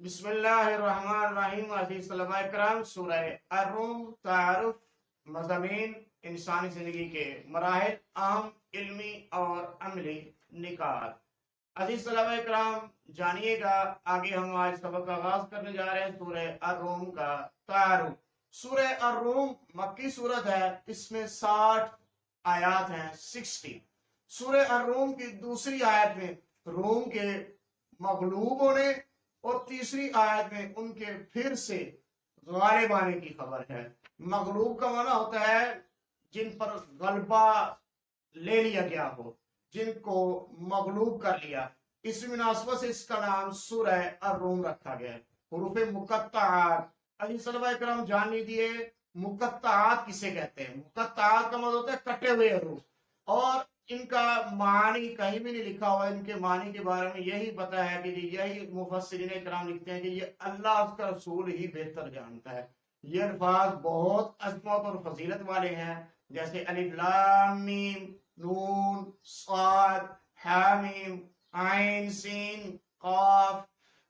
بسم اللہ الرحمن الرحیم۔ عزیز طلبہ کرام، سورہ الروم تعارف، مضامین، انسانی زندگی کے مراحل، اہم علمی اور عملی نکات۔ عزیز طلبہ کرام جانیے گا، آگے ہم آج سبق کا آغاز کرنے جا رہے ہیں سورہ الروم کا تعارف۔ سورہ الروم مکی سورت ہے، اس میں 60 آیات ہیں، 60۔ سورہ الروم کی دوسری آیت میں روم کے مغلوب ہونے اور تیسری آیت میں ان کے پھر سے غالب آنے کی خبر ہے۔ مغلوب کا معنی ہوتا ہے جن پر غلبہ لے لیا گیا ہو، جن کو مغلوب کر لیا۔ اس مناسبت سے اس کا نام سورہ الروم رکھا گیا ہے۔ حروف مقطعات، عزیز طلبہ کرام جان لیجیے مقطعات کسے کہتے ہیں۔ مقطعات کا مطلب ہوتا ہے کٹے ہوئے حروف، اور ان کا معنی کہیں بھی نہیں لکھا ہوا ہے۔ ان کے معنی کے بارے میں یہی پتا ہے کہ یہی مفسرین کرام لکھتے ہیں کہ یہ اللہ اس کا رسول ہی بہتر جانتا ہے۔ یہ الفاظ بہت عظمت اور فضیلت والے ہیں، جیسے الف لام میم، نون، صاد، حامیم، عین، سین، قاف۔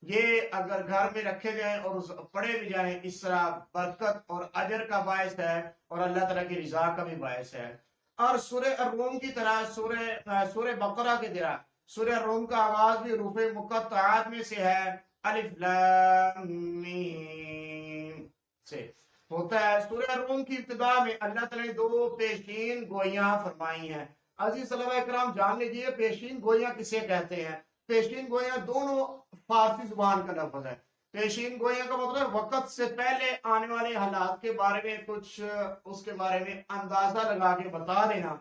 یہ اگر گھر میں رکھے جائیں اور پڑھے بھی جائیں، اس طرح برکت اور اجر کا باعث ہے اور اللہ تعالیٰ کی رضا کا بھی باعث ہے۔ اور سورہ الروم کی طرح سورہ بقرہ کی طرح سورہ الروم کا آغاز بھی حروف مقطعات میں سے ہے، الف لام میم سے ہوتا ہے۔ سورہ الروم کی ابتدا میں اللہ تعالیٰ نے 2 پیشین گوئیاں فرمائی ہیں۔ عزیز صحابہ اکرام جان لیجیے پیشین گوئیاں کسے کہتے ہیں۔ پیشین گوئیاں دونوں فارسی زبان کا لفظ ہے۔ پیشین گوئیاں کا مطلب وقت سے پہلے آنے والے حالات کے بارے میں کچھ اس کے بارے میں اندازہ لگا کے بتا دینا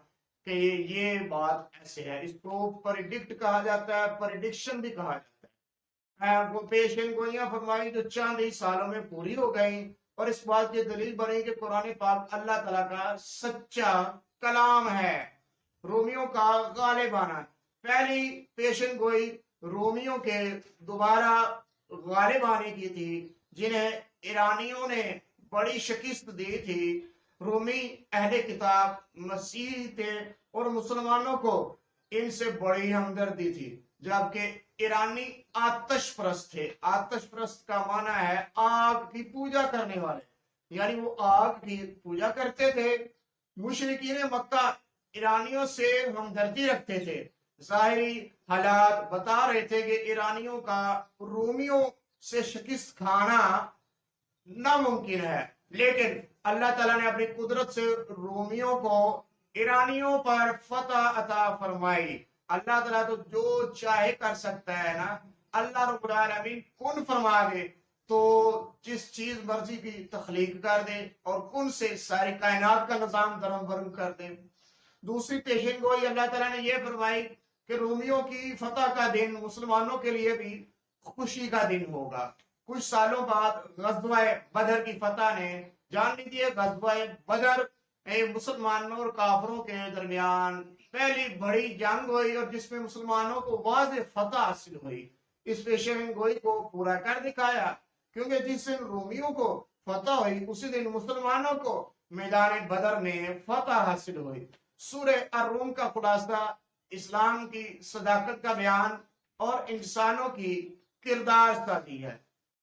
کہ یہ بات ایسے ہے۔ اس کو پریڈکٹ کہا جاتا ہے، پریڈکشن بھی کہا جاتا ہے۔ وہ پیشین گوئیاں فرمائی جو چند ہی سالوں میں پوری ہو گئیں، اور اس بات کی دلیل بنی کہ قرآن پاک اللہ تعالیٰ کا سچا کلام ہے، رومیوں کا غالب آنا۔ پہلی پیشن گوئی رومیوں کے دوبارہ غالب آنے کی تھی، جنہیں ایرانیوں نے بڑی شکست دی تھی۔ رومی اہل کتاب مسیحی تھے اور مسلمانوں کو ان سے بڑی ہمدردی تھی، جبکہ ایرانی آتش پرست تھے۔ آتش پرست کا معنی ہے آگ کی پوجا کرنے والے، یعنی وہ آگ کی پوجا کرتے تھے۔ مشرکین مکہ ایرانیوں سے ہمدردی رکھتے تھے۔ ظاہری حالات بتا رہے تھے کہ ایرانیوں کا رومیوں سے شکست کھانا ناممکن ہے، لیکن اللہ تعالیٰ نے اپنی قدرت سے رومیوں کو ایرانیوں پر فتح عطا فرمائی۔ اللہ تعالیٰ تو جو چاہے کر سکتا ہے نا۔ اللہ رب العالمین کن فرما دے تو جس چیز مرضی کی تخلیق کر دے، اور کن سے ساری کائنات کا نظام درم برم کر دے۔ دوسری پیشن گوئی اللہ تعالیٰ نے یہ فرمائی کہ رومیوں کی فتح کا دن مسلمانوں کے لیے بھی خوشی کا دن ہوگا۔ کچھ سالوں بعد غزوہ بدر کی فتح نے، جان لیجیے غزوہ بدر مسلمانوں اور کافروں کے درمیان پہلی بڑی جنگ ہوئی، اور جس میں مسلمانوں کو واضح فتح حاصل ہوئی۔ اس پیشن گوئی کو پورا کر دکھایا، کیونکہ جس دن رومیوں کو فتح ہوئی اسی دن مسلمانوں کو میدان بدر میں فتح حاصل ہوئی۔ سورہ الروم کا خلاصہ اسلام کی صداقت کا بیان اور انسانوں کی کردار سازی ہے۔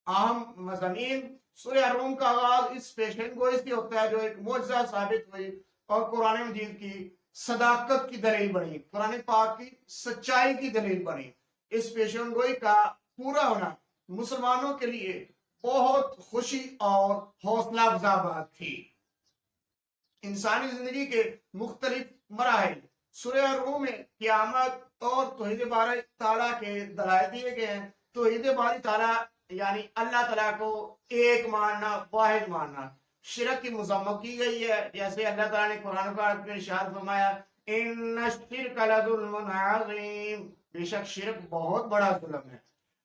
اہم مضامین: سورہ الروم کا آغاز اس پیشن گوئی سے ہوتا ہے جو ایک معجزہ ثابت ہوئی اور قرآن مجید کی صداقت کی دلیل بنی، قرآن پاک کی سچائی کی دلیل بنی۔ اس پیشن گوئی کا پورا ہونا مسلمانوں کے لیے بہت خوشی اور حوصلہ افزا بات تھی۔ انسانی زندگی کے مختلف مراحل سورہ الروم میں قیامت اور توحید باری تعالیٰ کے دلائل دیے گئے ہیں۔ توحید باری تعالیٰ یعنی اللہ تعالیٰ کو ایک ماننا، واحد ماننا۔ شرک کی مذمت کی گئی ہے، جیسے اللہ تعالیٰ نے قرآن پاک میں ارشاد فرمایا ان الشرک لظلم عظیم، بے شک شرک بہت بڑا ظلم ہے۔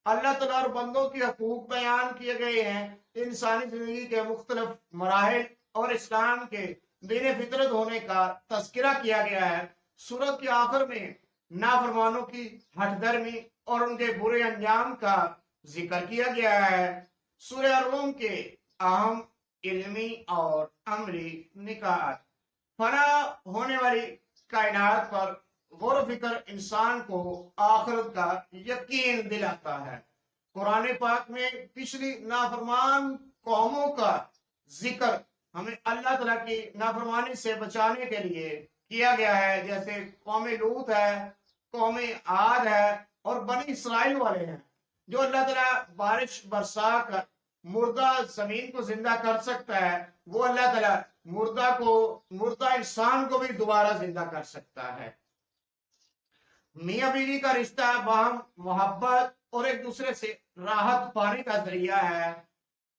اللہ تعالیٰ اور بندوں کے حقوق بیان کیے گئے ہیں، انسانی زندگی کے مختلف مراحل اور اسلام کے دین فطرت ہونے کا تذکرہ کیا گیا ہے۔ سورت کے آخر میں نافرمانوں کی ہٹ درمی اور ان کے برے انجام کا ذکر کیا گیا ہے۔ سورہ الروم کے اہم علمی اور عملی نکات: فنا ہونے والی کائنات پر غور و فکر انسان کو آخرت کا یقین دلاتا ہے۔ قرآن پاک میں پچھلی نافرمان قوموں کا ذکر ہمیں اللہ تعالیٰ کی نافرمانی سے بچانے کے لیے کیا گیا ہے، جیسے قوم لوط ہے، قوم عاد ہے اور بنی اسرائیل والے ہیں، جو اللہ تعالیٰ بارش برسا کر مردہ زمین کو زندہ کر سکتا ہے، وہ اللہ تعالیٰ مردہ انسان کو بھی دوبارہ زندہ کر سکتا ہے۔ میاں بیوی کا رشتہ باہم محبت اور ایک دوسرے سے راحت پانے کا ذریعہ ہے۔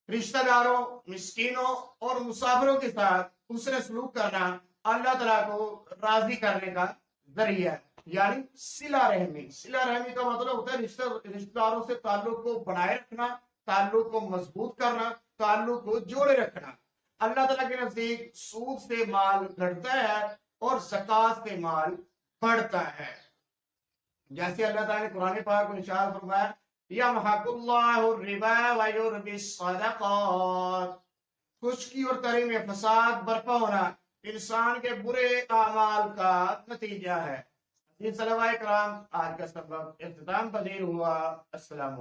رشتہ داروں، مسکینوں اور مسافروں کے ساتھ حسن سلوک کرنا اللہ تعالیٰ کو راضی کرنے کا ذریعہ ہے، یعنی صلہ رحمی۔ صلہ رحمی کا مطلب ہوتا ہے رشتہ داروں سے تعلق کو بنائے رکھنا، تعلق کو مضبوط کرنا، تعلق کو جوڑے رکھنا۔ اللہ تعالیٰ کے نزدیک سود سے مال گھٹتا ہے اور زکوٰۃ سے مال بڑھتا ہے، جیسے اللہ تعالیٰ نے قرآن پاک میں ارشاد فرمایا یمحق اللہ الربا ویربی الصدقات، خشکی اور تری میں فساد برپا ہونا انسان کے برے اعمال کا نتیجہ ہے۔ یہ صحابہ کرام آج کا سبق اختتام پذیر ہوا۔ السلام علیکم۔